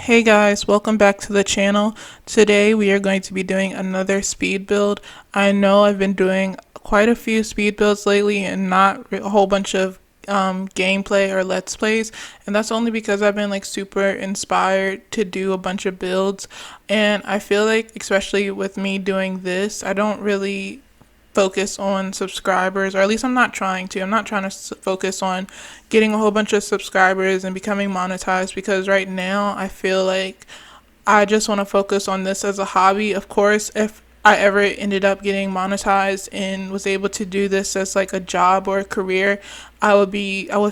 Hey guys, welcome back to the channel. Today we are going to be doing another speed build. I know I've been doing quite a few speed builds lately and not a whole bunch of gameplay or let's plays, and that's only because I've been like super inspired to do a bunch of builds. And I feel like, especially with me doing this, I don't really focus on subscribers, or at least I'm not trying to. I'm not trying to focus on getting a whole bunch of subscribers and becoming monetized, because right now I feel like I just want to focus on this as a hobby. Of course, if I ever ended up getting monetized and was able to do this as like a job or a career, I would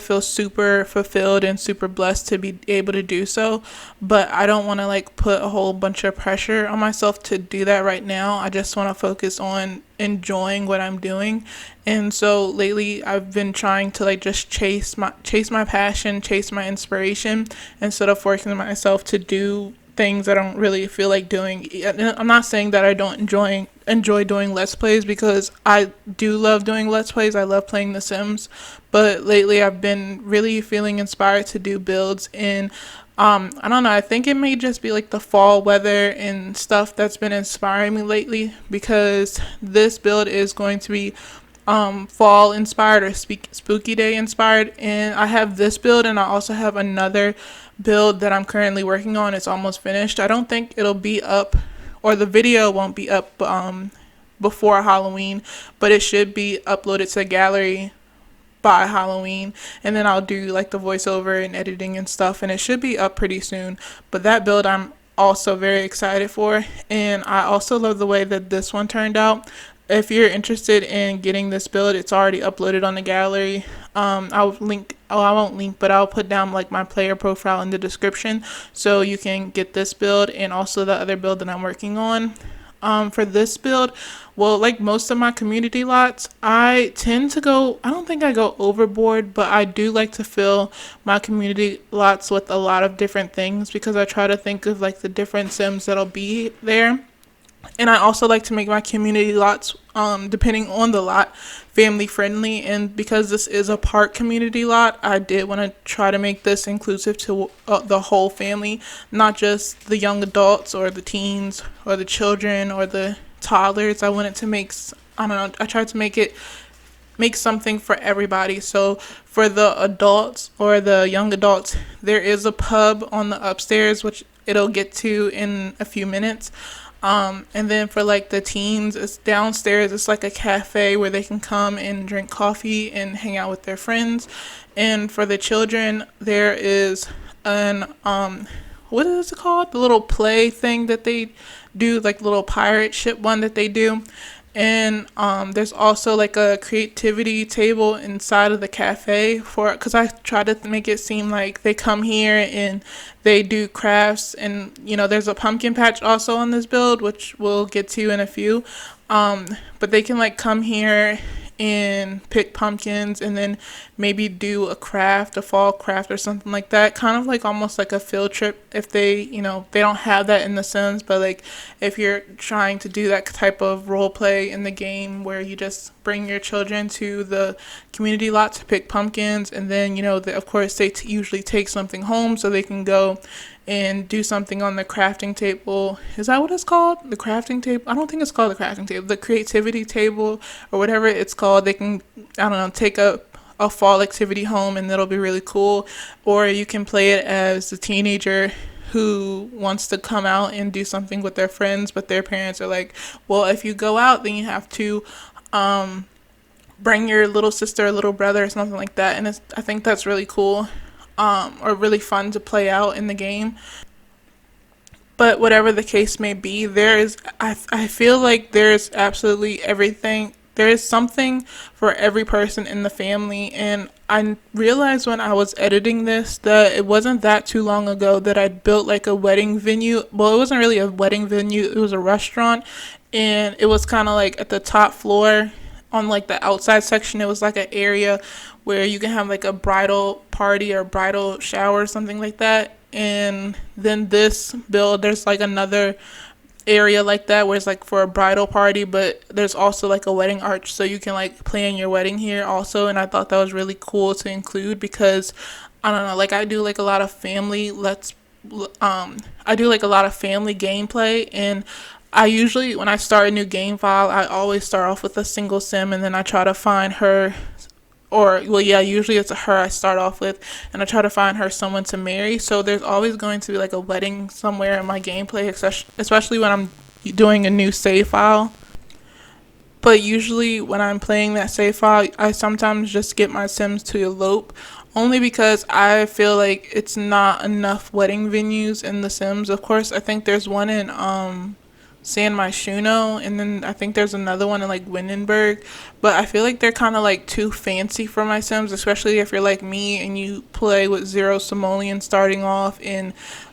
feel super fulfilled and super blessed to be able to do so. But I don't want to like put a whole bunch of pressure on myself to do that right now. I just want to focus on enjoying what I'm doing. And so lately I've been trying to like just chase my passion, chase my inspiration, instead of forcing myself to do things I don't really feel like doing. I'm not saying that I don't enjoy doing let's plays, because I do love doing let's plays. I love playing The Sims, but lately I've been really feeling inspired to do builds in I don't know, I think it may just be like the fall weather and stuff that's been inspiring me lately, because this build is going to be fall inspired or spooky day inspired. And I have this build, and I also have another build that I'm currently working on. It's almost finished. I don't think it'll be up, or the video won't be up before Halloween, but it should be uploaded to gallery by Halloween, and then I'll do like the voiceover and editing and stuff, and it should be up pretty soon. But that build I'm also very excited for, and I also love the way that this one turned out. If you're interested in getting this build, it's already uploaded on the gallery. I'll link, oh, I won't link, but I'll put down like my player profile in the description, so you can get this build and also the other build that I'm working on. For this build, well, like most of my community lots, I don't think I go overboard, but I do like to fill my community lots with a lot of different things, because I try to think of like the different Sims that'll be there. And I also like to make my community lots, depending on the lot, family friendly. And because this is a park community lot, I did want to try to make this inclusive to the whole family, not just the young adults or the teens or the children or the toddlers. I wanted to I don't know, I tried to make something for everybody. So for the adults or the young adults, there is a pub on the upstairs, which it'll get to in a few minutes. And then for like the teens, it's downstairs. It's like a cafe where they can come and drink coffee and hang out with their friends. And for the children, there is an what is it called? The little play thing that they do, like little pirate ship one that they do. And there's also like a creativity table inside of the cafe, because I try to make it seem like they come here and they do crafts. And there's a pumpkin patch also on this build, which we'll get to in a few. But they can like come here and pick pumpkins and then maybe do a fall craft or something like that, kind of like almost like a field trip. If they don't have that in The Sims, but like if you're trying to do that type of role play in the game where you just bring your children to the community lot to pick pumpkins, and then of course they usually take something home so they can go and do something on the crafting table. Is that what it's called? The crafting table? I don't think it's called the crafting table. The creativity table, or whatever it's called. They can, I don't know, take a fall activity home, and that'll be really cool. Or you can play it as the teenager who wants to come out and do something with their friends, but their parents are like, well, if you go out, then you have to bring your little sister or little brother or something like that. And I think that's really cool. Or really fun to play out in the game. But whatever the case may be, I feel like there's absolutely everything. There is something for every person in the family. And I realized when I was editing this that it wasn't that too long ago that I built like a wedding venue. Well, it wasn't really a wedding venue, it was a restaurant, and it was kind of like at the top floor. On like the outside section, it was like an area where you can have like a bridal party or bridal shower or something like that. And then this build, there's like another area like that where it's like for a bridal party, but there's also like a wedding arch, so you can like plan your wedding here also. And I thought that was really cool to include, because I don't know, like I do like a lot of family let's I do like a lot of family gameplay, and I usually, when I start a new game file, I always start off with a single sim, and then I try to find her, or well, yeah, usually it's her I start off with, and I try to find her someone to marry. So there's always going to be like a wedding somewhere in my gameplay, especially when I'm doing a new save file. But usually when I'm playing that save file, I sometimes just get my Sims to elope, only because I feel like it's not enough wedding venues in The Sims. Of course, I think there's one in San Myshuno, and then I think there's another one in like Windenburg. But I feel like they're kind of like too fancy for my Sims, especially if you're like me and you play with zero simoleon starting off and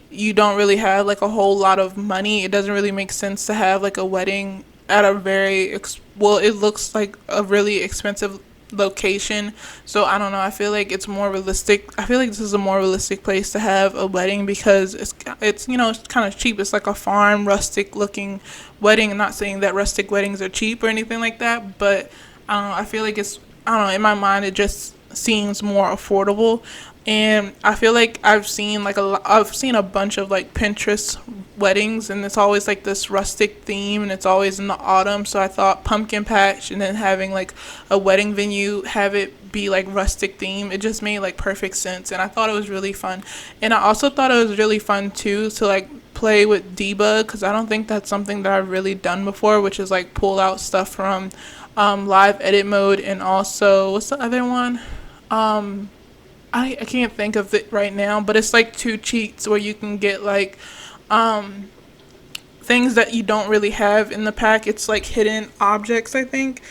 you don't really have like a whole lot of money. It doesn't really make sense to have like a wedding at a well, it looks like a really expensive location. So I don't know, I feel like it's more realistic. I feel like this is a more realistic place to have a wedding, because it's it's kind of cheap. It's like a farm rustic looking wedding. I'm not saying that rustic weddings are cheap or anything like that, but I feel like I don't know, in my mind it just seems more affordable. And I feel like I've seen a bunch of like Pinterest weddings, and it's always like this rustic theme, and it's always in the autumn. So I thought pumpkin patch and then having like a wedding venue, have it be like rustic theme, it just made like perfect sense, and I thought it was really fun. And I also thought it was really fun too to like play with debug, because I don't think that's something that I've really done before, which is like pull out stuff from live edit mode. And also, what's the other one? I can't think of it right now, but it's like two cheats where you can get like things that you don't really have in the pack. It's like hidden objects, I think.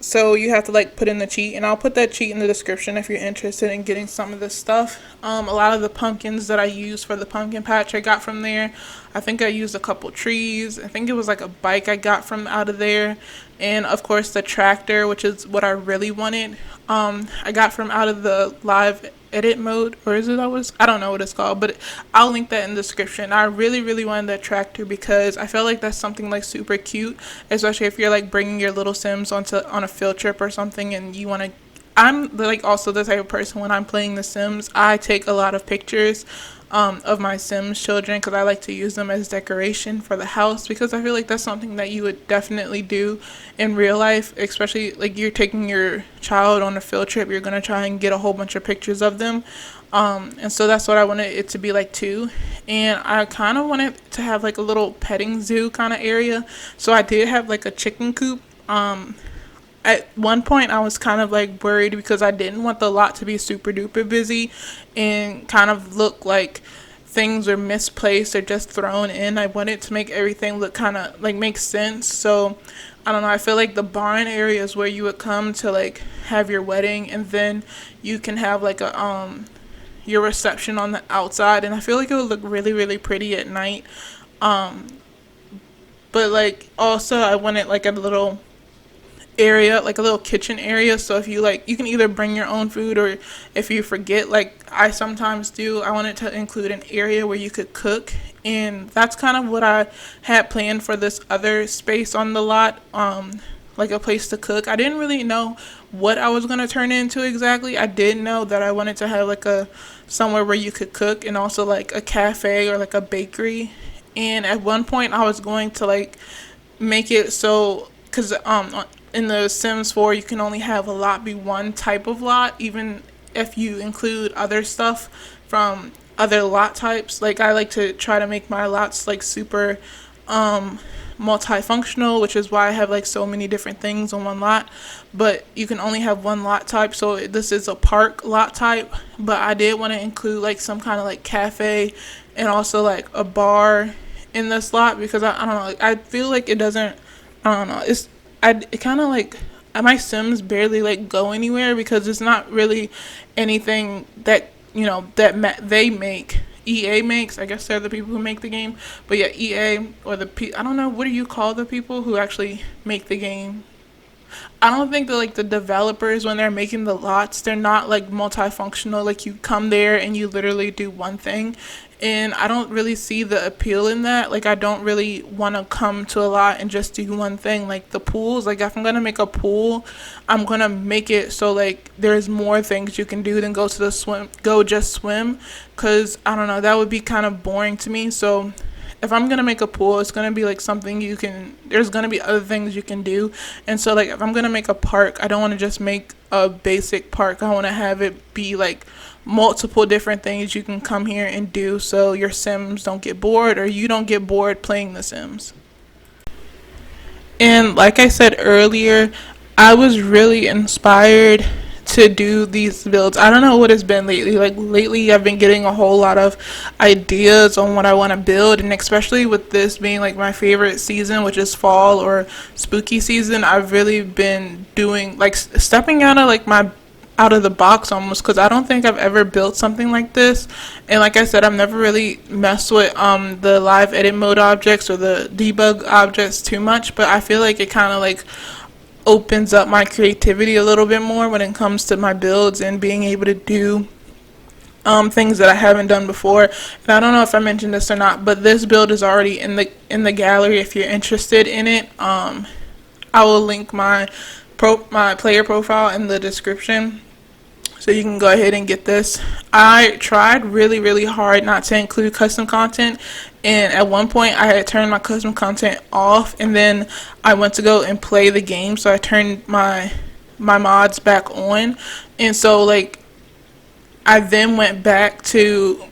So you have to like put in the cheat, and I'll put that cheat in the description if you're interested in getting some of this stuff. A lot of the pumpkins that I used for the pumpkin patch I got from there. I think I used a couple trees. I think it was like a bike I got from out of there, and of course the tractor, which is what I really wanted. I got from out of the live edit mode, or is it always, I don't know what it's called, but I'll link that in the description. I really wanted that tractor because I felt like that's something like super cute, especially if you're like bringing your little Sims on a field trip or something, and you want to. I'm like also the type of person, when I'm playing The Sims, I take a lot of pictures of my Sims children, because I like to use them as decoration for the house, because I feel like that's something that you would definitely do in real life, especially like you're taking your child on a field trip. You're going to try and get a whole bunch of pictures of them, and so that's what I wanted it to be like too. And I kind of wanted to have like a little petting zoo kind of area, so I did have like a chicken coop. At one point I was kind of like worried, because I didn't want the lot to be super duper busy and kind of look like things are misplaced or just thrown in. I wanted to make everything look kind of like make sense. So I don't know, I feel like the barn area is where you would come to like have your wedding, and then you can have like a your reception on the outside, and I feel like it would look really pretty at night. But like also I wanted like a little area, like a little kitchen area, so if you like, you can either bring your own food, or if you forget, like I sometimes do, I wanted to include an area where you could cook. And that's kind of what I had planned for this other space on the lot, like a place to cook. I didn't really know what I was going to turn it into exactly. I did know that I wanted to have like a somewhere where you could cook, and also like a cafe or like a bakery. And at one point I was going to like make it so, because in the Sims 4 you can only have a lot be one type of lot, even if you include other stuff from other lot types. Like I like to try to make my lots like super multifunctional, which is why I have like so many different things on one lot. But you can only have one lot type, so this is a park lot type. But I did want to include like some kind of like cafe, and also like a bar in this lot, because I don't know, I feel like it doesn't, I don't know, it kind of like, my Sims barely like go anywhere, because it's not really anything that they make. EA makes, I guess they're the people who make the game, but yeah, EA, or I don't know, what do you call the people who actually make the game? I don't think that like the developers, when they're making the lots, they're not like multifunctional. Like you come there and you literally do one thing. And I don't really see the appeal in that. Like I don't really want to come to a lot and just do one thing. Like the pools, like if I'm gonna make a pool, I'm gonna make it so like there's more things you can do than go to the swim, go just swim. Cause I don't know, that would be kind of boring to me. So if I'm gonna make a pool, it's gonna be like something you can, there's gonna be other things you can do. And so like if I'm gonna make a park, I don't want to just make a basic park. I want to have it be like multiple different things you can come here and do, so your Sims don't get bored or you don't get bored playing the Sims. And like I said earlier, I was really inspired to do these builds. I don't know what it's been lately. Like lately I've been getting a whole lot of ideas on what I want to build, and especially with this being like my favorite season, which is fall or spooky season, I've really been doing like stepping out of like my out of the box almost, because I don't think I've ever built something like this. And like I said, I've never really messed with the live edit mode objects or the debug objects too much, but I feel like it kind of like opens up my creativity a little bit more when it comes to my builds and being able to do things that I haven't done before. And I don't know if I mentioned this or not, but this build is already in the gallery if you're interested in it. I will link my player profile in the description, so you can go ahead and get this. I tried really hard not to include custom content, and at one point I had turned my custom content off, and then I went to go and play the game, so I turned my mods back on. And so like I then went back to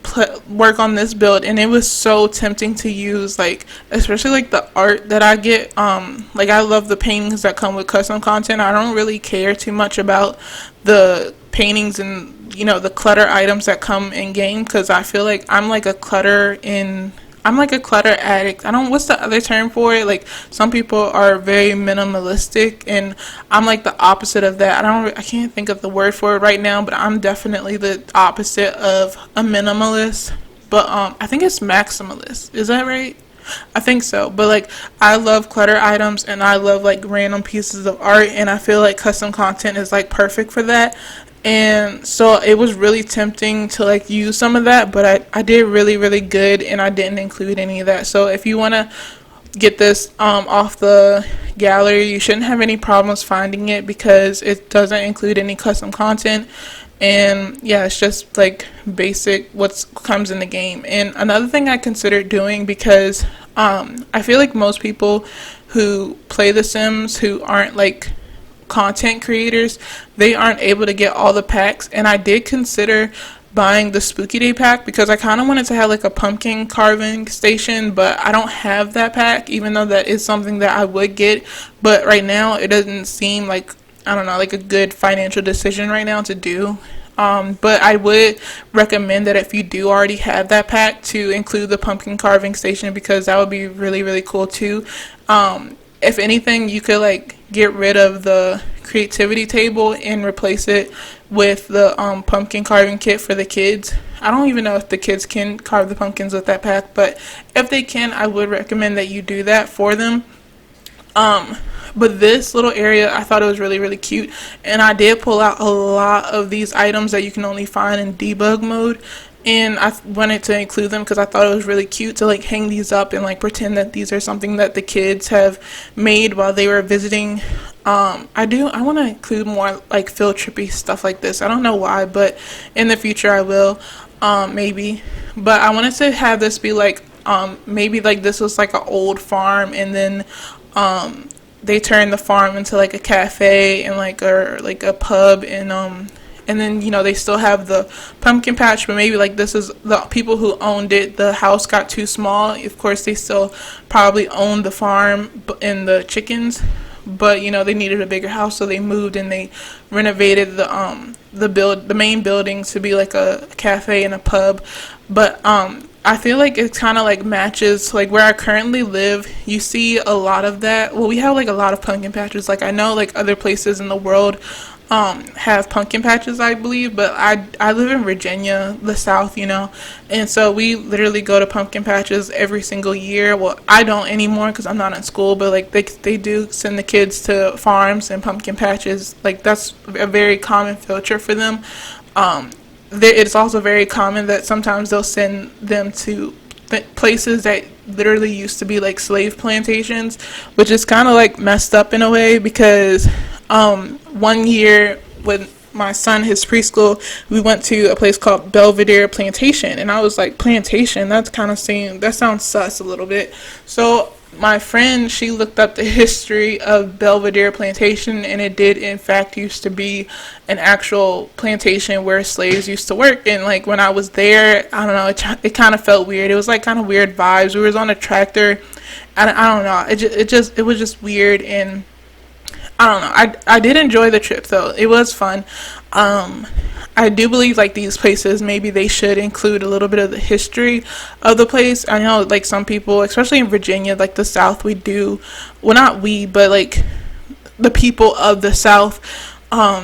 work on this build, and it was so tempting to use, like especially like the art that I get. Like I love the paintings that come with custom content. I don't really care too much about the paintings and, you know, the clutter items that come in game, because I feel like I'm like a clutter addict. I don't, what's the other term for it? Like some people are very minimalistic, and I'm like the opposite of that. I can't think of the word for it right now, but I'm definitely the opposite of a minimalist. But I think it's maximalist. Is that right? I think so. But like I love clutter items, and I love like random pieces of art, and I feel like custom content is like perfect for that. And so it was really tempting to like use some of that, but I did really good, and I didn't include any of that. So if you want to get this off the gallery, you shouldn't have any problems finding it, because it doesn't include any custom content. And yeah, it's just like basic what comes in the game. And another thing I considered doing, because I feel like most people who play The Sims who aren't like content creators, they aren't able to get all the packs. And I did consider buying the Spooky Day pack, because I kind of wanted to have like a pumpkin carving station, but I don't have that pack, even though that is something that I would get. But right now it doesn't seem like, I don't know, like a good financial decision right now to do. But I would recommend that if you do already have that pack, to include the pumpkin carving station, because that would be really cool too. If anything, you could like get rid of the creativity table and replace it with the pumpkin carving kit for the kids. I don't even know if the kids can carve the pumpkins with that pack, but if they can, I would recommend that you do that for them. But this little area, I thought it was really cute, and I did pull out a lot of these items that you can only find in debug mode, and I wanted to include them because I thought it was really cute to like hang these up and like pretend that these are something that the kids have made while they were visiting. I want to include more like field trippy stuff like this. I don't know why, but in the future I will, maybe. But I wanted to have this be like maybe like this was like an old farm, and then they turned the farm into like a cafe and like a pub, and then, you know, they still have the pumpkin patch, but maybe like this is the people who owned it, the house got too small. Of course they still probably owned the farm and the chickens, but you know, they needed a bigger house, so they moved and they renovated the main building to be like a cafe and a pub. But I feel like it kind of like matches like where I currently live. You see a lot of that. Well, we have like a lot of pumpkin patches. Like I know like other places in the world have pumpkin patches, I believe, but I live in Virginia, the South, and so we literally go to pumpkin patches every single year. Well, I don't anymore because I'm not in school, but like they do send the kids to farms and pumpkin patches. Like that's a very common filter for them. It's also very common that sometimes they'll send them to places that literally used to be like slave plantations, which is kind of like messed up in a way because one year when my son, his preschool, we went to a place called Belvedere Plantation, and I was like, plantation? That sounds sus a little bit. So my friend, she looked up the history of Belvedere Plantation, and it did in fact used to be an actual plantation where slaves used to work. And like when I was there, I don't know, it kind of felt weird. It was like kind of weird vibes. We was on a tractor, and I don't know, it was just weird. And I don't know. I did enjoy the trip though. It was fun. I do believe like these places, maybe they should include a little bit of the history of the place. I know like some people, especially in Virginia, like the South, we do, well not we, but like the people of the South,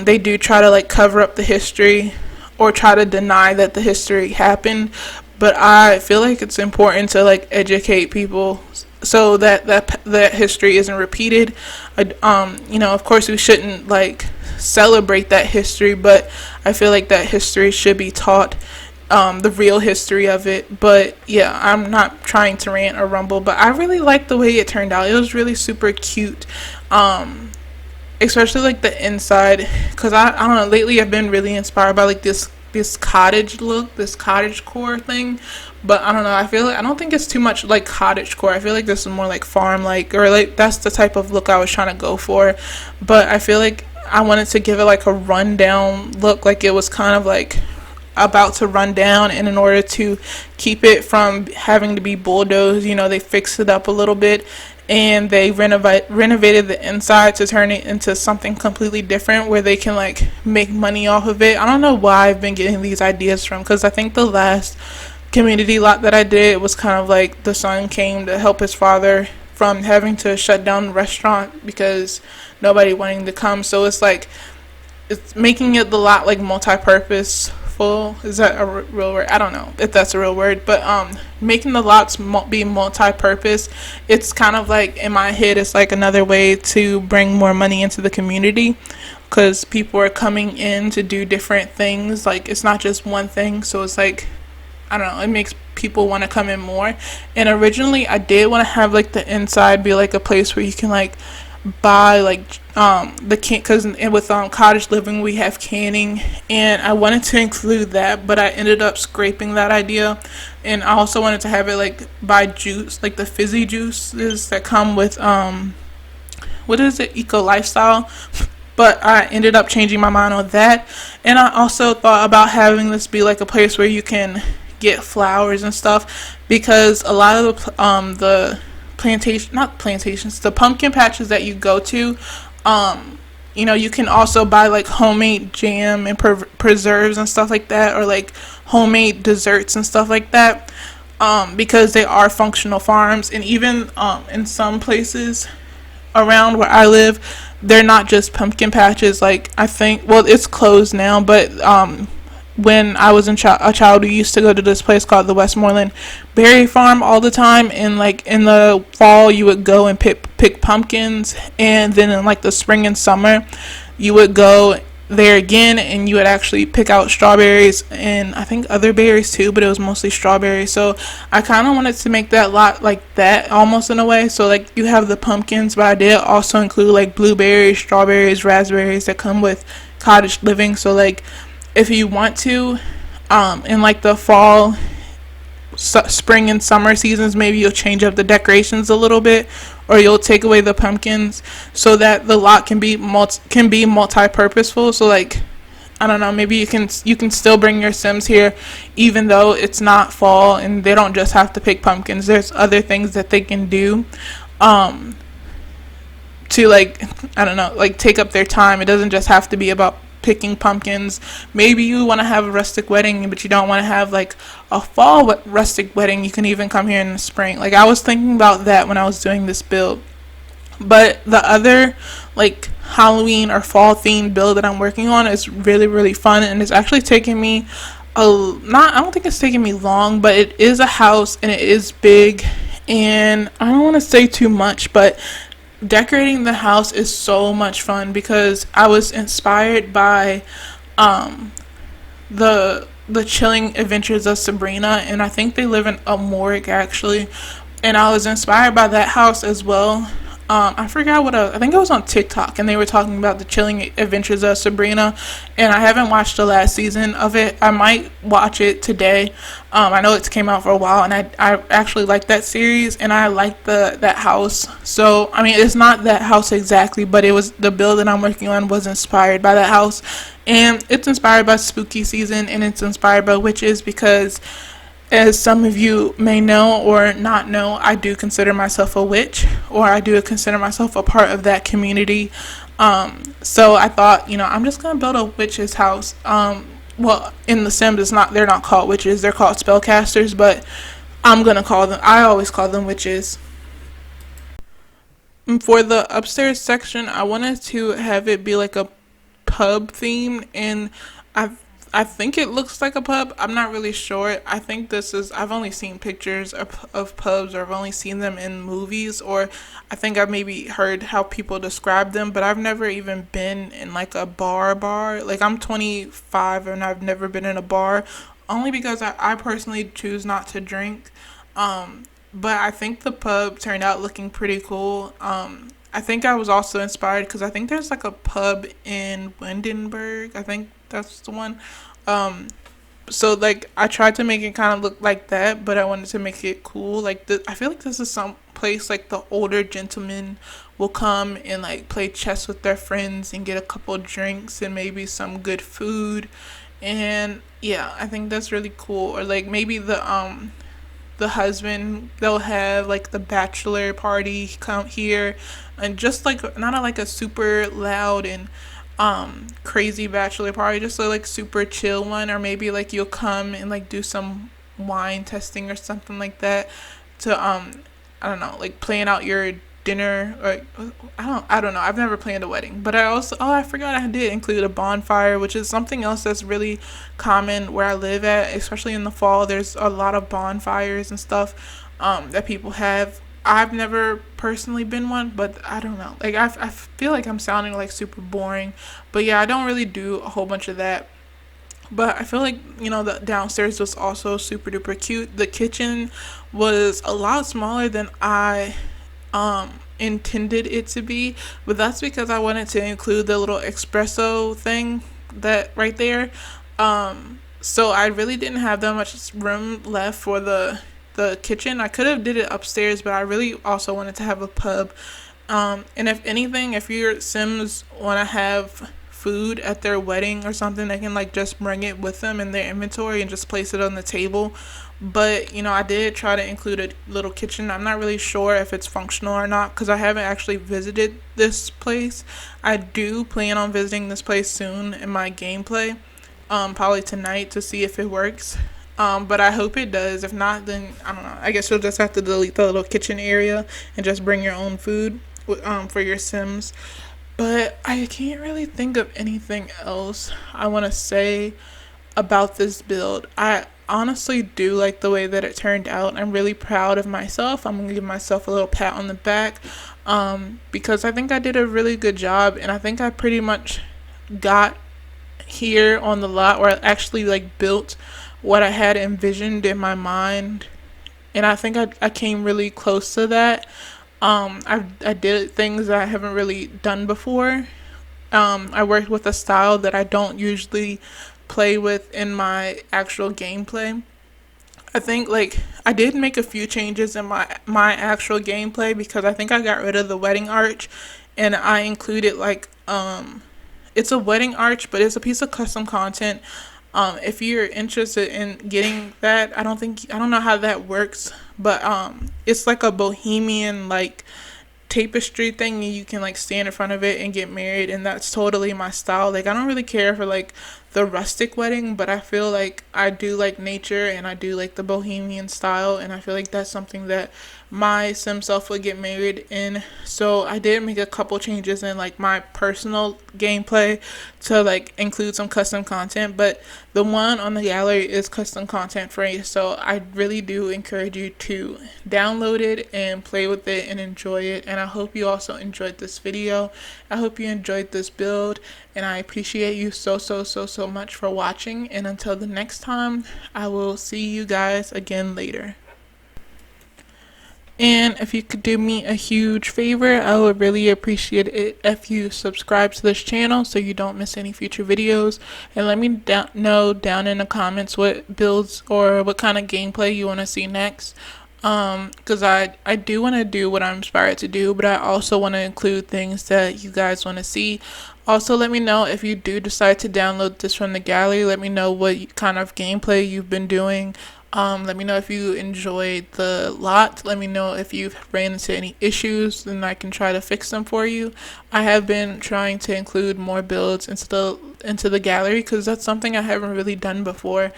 they do try to like cover up the history or try to deny that the history happened. But I feel like it's important to like educate people so that history isn't repeated. Of course we shouldn't like celebrate that history, but I feel like that history should be taught, the real history of it. But yeah, I'm not trying to rant or rumble, but I really liked the way it turned out. It was really super cute, especially like the inside, because I don't know, lately I've been really inspired by like this cottage look, this cottage core thing. But I don't know, I don't think it's too much like cottage core. I feel like this is more like farm like, or like that's the type of look I was trying to go for. But I feel like I wanted to give it like a rundown look, like it was kind of like about to run down, and in order to keep it from having to be bulldozed, they fixed it up a little bit, and they renovated the inside to turn it into something completely different where they can like make money off of it. I don't know why I've been getting these ideas from, because I think the last community lot that I did was kind of like the son came to help his father from having to shut down the restaurant because nobody wanting to come. So it's like it's making it the lot like multi-purpose full. Is that a real word? I don't know if that's a real word, but making the lots be multi-purpose, it's kind of like in my head it's like another way to bring more money into the community, because people are coming in to do different things. Like it's not just one thing, so it's like, I don't know, it makes people want to come in more. And originally I did want to have like the inside be like a place where you can like buy like because with cottage living we have canning, and I wanted to include that, but I ended up scraping that idea. And I also wanted to have it like buy juice, like the fizzy juices that come with what is it, Eco Lifestyle. But I ended up changing my mind on that. And I also thought about having this be like a place where you can get flowers and stuff, because a lot of the the pumpkin patches that you go to, you can also buy like homemade jam and preserves and stuff like that, or like homemade desserts and stuff like that, because they are functional farms. And even in some places around where I live, they're not just pumpkin patches. Like I think, well, it's closed now, but when I was a child, we used to go to this place called the Westmoreland Berry Farm all the time. And like in the fall, you would go and pick pumpkins, and then in like the spring and summer, you would go there again and you would actually pick out strawberries and I think other berries too, but it was mostly strawberries. So I kind of wanted to make that lot like that almost in a way. So like you have the pumpkins, but I did also include like blueberries, strawberries, raspberries that come with cottage living. So like if you want to, in like the fall, spring and summer seasons, maybe you'll change up the decorations a little bit, or you'll take away the pumpkins so that the lot can be multi-purposeful. So like, I don't know, maybe you can still bring your Sims here even though it's not fall, and they don't just have to pick pumpkins. There's other things that they can do to like, I don't know, like take up their time. It doesn't just have to be about picking pumpkins. Maybe you want to have a rustic wedding, but you don't want to have like a fall rustic wedding. You can even come here in the spring. Like I was thinking about that when I was doing this build. But the other like Halloween or fall themed build that I'm working on. It's really fun, and it's actually taking me a not I don't think it's taking me long, but it is a house and it is big, and I don't want to say too much, but decorating the house is so much fun because I was inspired by um the chilling adventures of Sabrina, and I think they live in a morgue actually, and I was inspired by that house as well. I forgot I think it was on TikTok, and they were talking about the chilling adventures of Sabrina, and I haven't watched the last season of it. I might watch it today. I know it's came out for a while, and I actually like that series, and I like that house. So I mean, it's not that house exactly, but it was the build that I'm working on was inspired by that house, and it's inspired by spooky season, and it's inspired by witches because, as some of you may know or not know, I do consider myself a witch, or I do consider myself a part of that community. So I thought, I'm just gonna build a witch's house. Well, in The Sims, they're not called witches; they're called spellcasters. But I always call them witches. And for the upstairs section, I wanted to have it be like a pub theme, and I I think it looks like a pub. I'm not really sure. I've only seen pictures of pubs, or I've only seen them in movies, or I think I've maybe heard how people describe them, but I've never even been in like a bar. Like, I'm 25 and I've never been in a bar, only because I personally choose not to drink. But I think the pub turned out looking pretty cool. I think I was also inspired because I think there's like a pub in Windenburg. I think that's the one. Um, so like I tried to make it kind of look like that, but I wanted to make it cool. I feel like this is some place like the older gentlemen will come and like play chess with their friends and get a couple drinks and maybe some good food. And yeah, I think that's really cool. Or like maybe the husband, they'll have like the bachelor party come here, and just like not like a super loud and crazy bachelor party, just like super chill one. Or maybe like you'll come and like do some wine testing or something like that to I don't know, like plan out your dinner. Or I don't know, I've never planned a wedding, but I forgot I did include a bonfire, which is something else that's really common where I live at, especially in the fall. There's a lot of bonfires and stuff that people have. I've never personally been one, but I don't know, like I feel like I'm sounding like super boring, but yeah, I don't really do a whole bunch of that. But I feel like, the downstairs was also super duper cute. The kitchen was a lot smaller than I intended it to be, but that's because I wanted to include the little espresso thing that right there. So I really didn't have that much room left for the kitchen. I could have did it upstairs, but I really also wanted to have a pub. And if anything, if your Sims want to have food at their wedding or something, they can like just bring it with them in their inventory and just place it on the table. But I did try to include a little kitchen. I'm not really sure if it's functional or not because I haven't actually visited this place. I do plan on visiting this place soon in my gameplay, probably tonight, to see if it works. But I hope it does. If not, then I don't know. I guess you'll just have to delete the little kitchen area and just bring your own food for your Sims. But I can't really think of anything else I want to say about this build. I honestly do like the way that it turned out. I'm really proud of myself. I'm going to give myself a little pat on the back because I think I did a really good job, and I think I pretty much got here on the lot where I actually like built what I had envisioned in my mind, and I think I came really close to that. I did things that I haven't really done before. I worked with a style that I don't usually play with in my actual gameplay. I think like I did make a few changes in my actual gameplay because I think I got rid of the wedding arch, and I included like it's a wedding arch, but it's a piece of custom content. If you're interested in getting that, I don't know how that works, but it's like a bohemian like tapestry thing, and you can like stand in front of it and get married, and that's totally my style. Like, I don't really care for like the rustic wedding, but I feel like I do like nature and I do like the bohemian style, and I feel like that's something that my sim self would get married in. So I did make a couple changes in like my personal gameplay to like include some custom content, but the one on the gallery is custom content free. So I really do encourage you to download it and play with it and enjoy it. And I hope you also enjoyed this video. I hope you enjoyed this build, and I appreciate you so much for watching. And until the next time, I will see you guys again later. And if you could do me a huge favor, I would really appreciate it if you subscribe to this channel so you don't miss any future videos. And let me know down in the comments what builds or what kind of gameplay you want to see next. Because I do want to do what I'm inspired to do, but I also want to include things that you guys want to see. Also, let me know if you do decide to download this from the gallery. Let me know what kind of gameplay you've been doing. Let me know if you enjoyed the lot. Let me know if you've ran into any issues, and I can try to fix them for you. I have been trying to include more builds into the gallery because that's something I haven't really done before.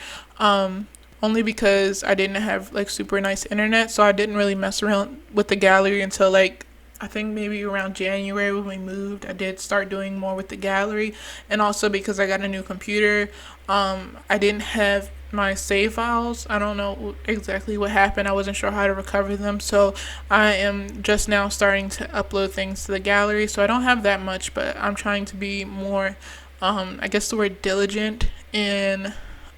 Only because I didn't have like super nice internet, so I didn't really mess around with the gallery until like I think maybe around January when we moved. I did start doing more with the gallery, and also because I got a new computer, I didn't have my save files. I don't know exactly what happened. I wasn't sure how to recover them, so I am just now starting to upload things to the gallery. So I don't have that much, but I'm trying to be more, I guess the word diligent in.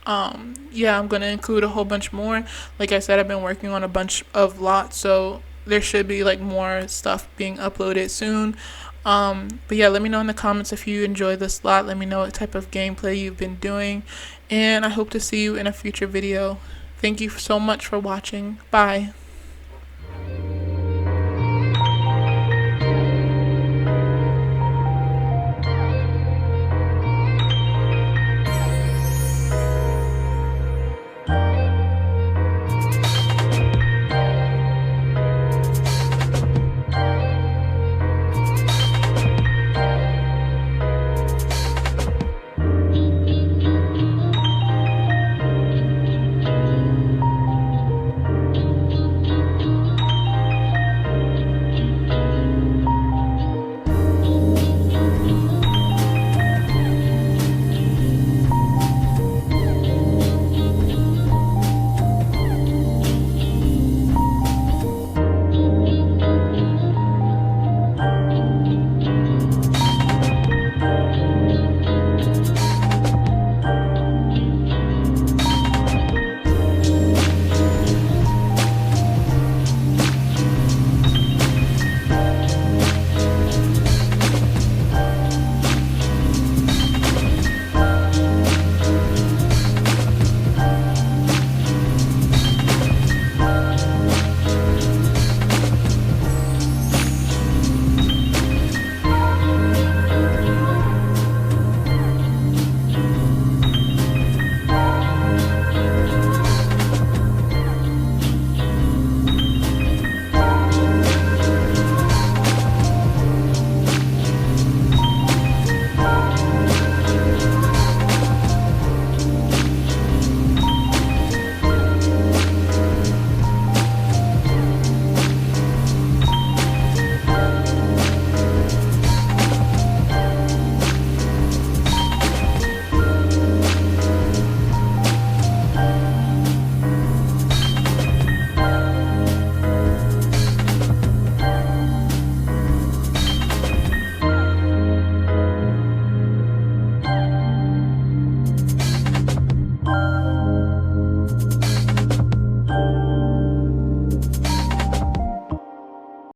Yeah, I'm gonna include a whole bunch more. Like I said, I've been working on a bunch of lots, so there should be like more stuff being uploaded soon. But yeah, let me know in the comments if you enjoy this lot. Let me know what type of gameplay you've been doing, and I hope to see you in a future video. Thank you so much for watching. Bye.